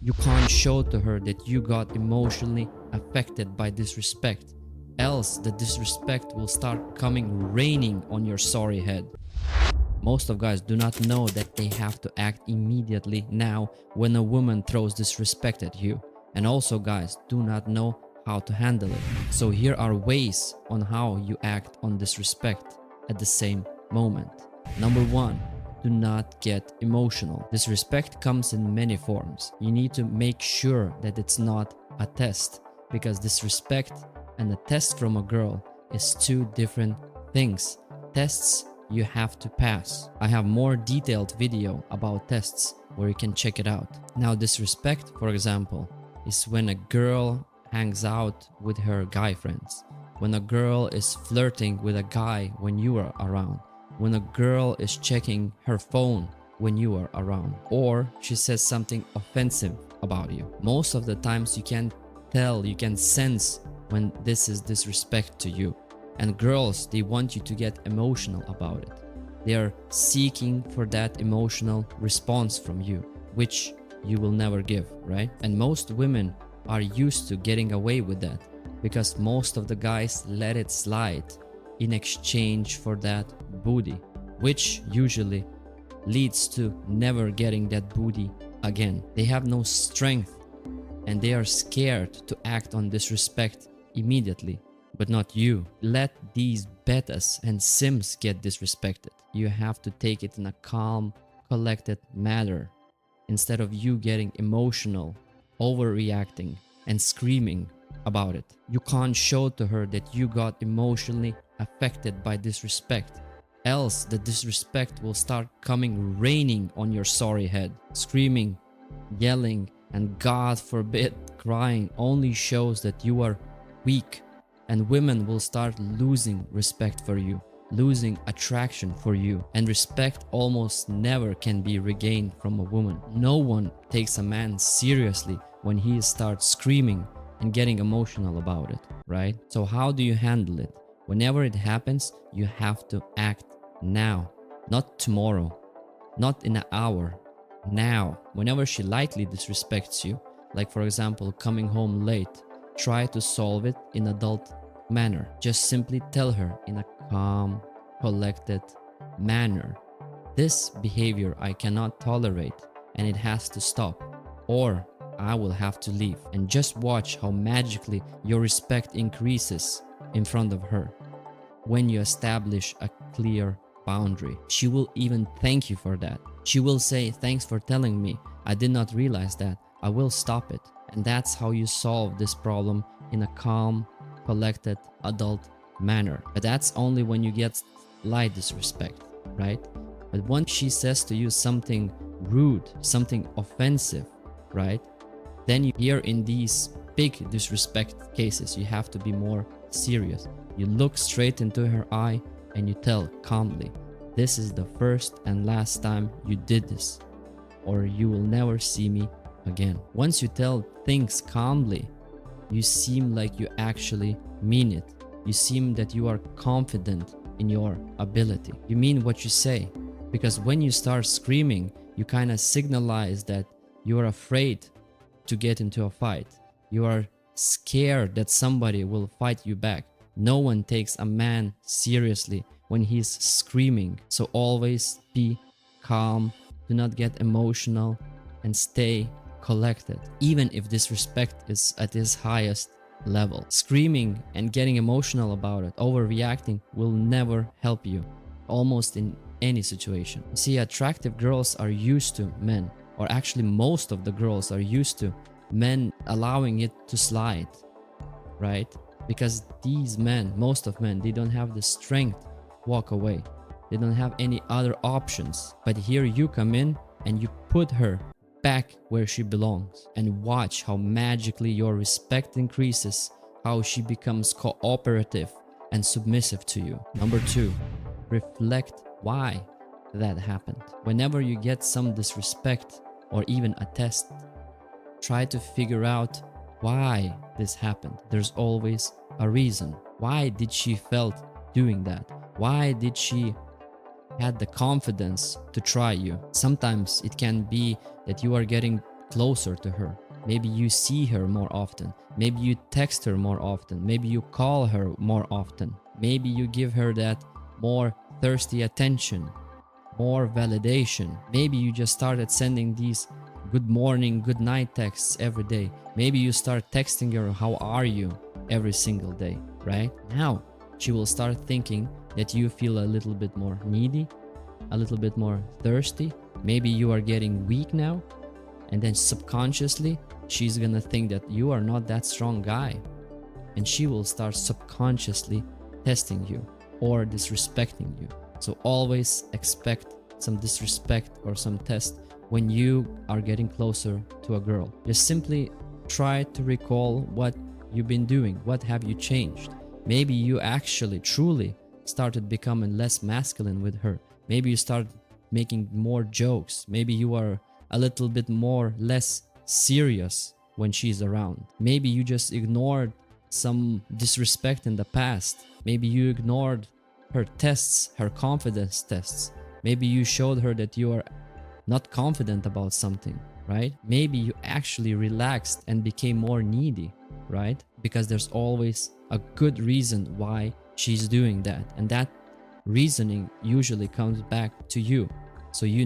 You can't show to her that you got emotionally affected by disrespect, else the disrespect will start coming raining on your sorry head. Most of guys do not know that they have to act immediately now when a woman throws disrespect at you. And also guys do not know how to handle it. So here are ways on how you act on disrespect at the same moment. Number 1, do not get emotional. Disrespect comes in many forms. You need to make sure that it's not a test, because disrespect and a test from a girl is two different things. Tests you have to pass. I have more detailed video about tests where you can check it out. Now disrespect, for example, is when a girl hangs out with her guy friends, when a girl is flirting with a guy when you are around, when a girl is checking her phone when you are around, or she says something offensive about you. Most of the times you can tell, you can sense when this is disrespect to you. And girls, they want you to get emotional about it. They are seeking for that emotional response from you, which you will never give, right? And most women are used to getting away with that because most of the guys let it slide in exchange for that booty, which usually leads to never getting that booty again. They have no strength and they are scared to act on disrespect immediately. But not you. Let these betas and sims get disrespected. You have to take it in a calm, collected manner instead of you getting emotional, overreacting, and screaming about it. You can't show to her that you got emotionally affected by disrespect, else the disrespect will start coming raining on your sorry head. Screaming, yelling, and God forbid crying only shows that you are weak. And women will start losing respect for you, losing attraction for you. And respect almost never can be regained from a woman. No one takes a man seriously when he starts screaming and getting emotional about it, right? So how do you handle it? Whenever it happens, you have to act now, not tomorrow, not in an hour, now. Whenever she lightly disrespects you, like for example, coming home late, try to solve it in adult manner. Just simply tell her in a calm, collected manner, this behavior I cannot tolerate and it has to stop, or I will have to leave. And just watch how magically your respect increases in front of her when you establish a clear boundary. She will even thank you for that. She will say, thanks for telling me. I did not realize that. I will stop it. And that's how you solve this problem in a calm, collected, adult manner. But that's only when you get light disrespect, right? But once she says to you something rude, something offensive, right? Then you hear in these big disrespect cases, you have to be more serious. You look straight into her eye and you tell calmly, this is the first and last time you did this, or you will never see me again. Once you tell things calmly, you seem like you actually mean it. You seem that you are confident in your ability. You mean what you say. Because when you start screaming, you kind of signalize that you are afraid to get into a fight. You are scared that somebody will fight you back. No one takes a man seriously when he's screaming. So always be calm, do not get emotional, and stay collected, even if disrespect is at its highest level. Screaming and getting emotional about it, overreacting, will never help you, almost in any situation. You see, attractive girls are used to men, or actually most of the girls are used to men allowing it to slide, right? Because these men, most of men, they don't have the strength to walk away. They don't have any other options. But here you come in and you put her back where she belongs, and watch how magically your respect increases, how she becomes cooperative and submissive to you. Number 2, reflect why that happened. Whenever you get some disrespect or even a test, try to figure out why this happened. There's always a reason. Why did she felt doing that? Why did she had the confidence to try you? Sometimes it can be that you are getting closer to her. Maybe you see her more often. Maybe you text her more often. Maybe you call her more often. Maybe you give her that more thirsty attention, more validation. Maybe you just started sending these good morning, good night texts every day. Maybe you start texting her, how are you, every single day, right? Now she will start thinking that you feel a little bit more needy, a little bit more thirsty. Maybe you are getting weak now. And then subconsciously, she's gonna think that you are not that strong guy. And she will start subconsciously testing you or disrespecting you. So always expect some disrespect or some test when you are getting closer to a girl. Just simply try to recall what you've been doing. What have you changed? Maybe you actually truly started becoming less masculine with her. Maybe you start making more jokes. Maybe you are a little bit more less serious when she's around. Maybe you just ignored some disrespect in the past. Maybe you ignored her tests, her confidence tests. Maybe you showed her that you are not confident about something, right? Maybe you actually relaxed and became more needy, right? Because there's always a good reason why she's doing that. And that reasoning usually comes back to you. So you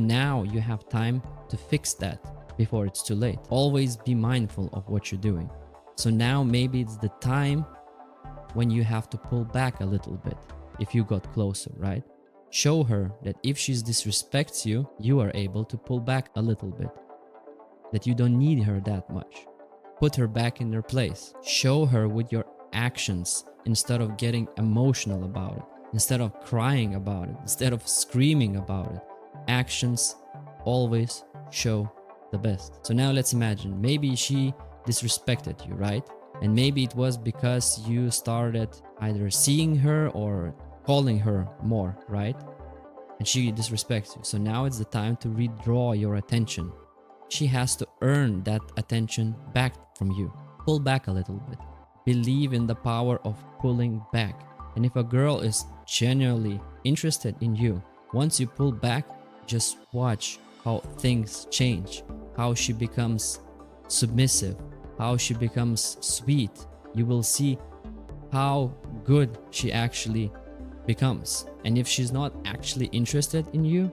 have time to fix that before it's too late. Always be mindful of what you're doing. So now maybe it's the time when you have to pull back a little bit if you got closer, right? Show her that if she disrespects you, you are able to pull back a little bit, that you don't need her that much. Put her back in her place. Show her with your actions instead of getting emotional about it, instead of crying about it, instead of screaming about it. Actions always show the best. So now let's imagine maybe she disrespected you, right? And maybe it was because you started either seeing her or calling her more, right? And she disrespects you. So now it's the time to redraw your attention. She has to earn that attention back from you. Pull back a little bit. Believe in the power of pulling back. And if a girl is genuinely interested in you, once you pull back, just watch how things change, how she becomes submissive, how she becomes sweet. You will see how good she actually becomes. And if she's not actually interested in you,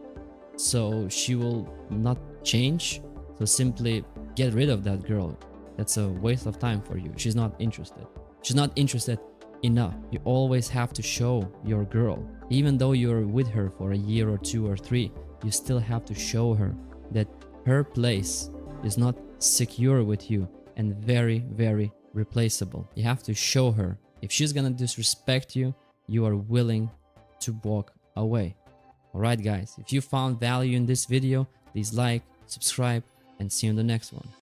so she will not change. So simply get rid of that girl. That's a waste of time for you. She's not interested. She's not interested enough. You always have to show your girl, even though you're with her for a year or 2 or 3, you still have to show her that her place is not secure with you and very, very replaceable. You have to show her if she's gonna disrespect you, you are willing to walk away. Alright guys, if you found value in this video, please like, subscribe, and see you in the next one.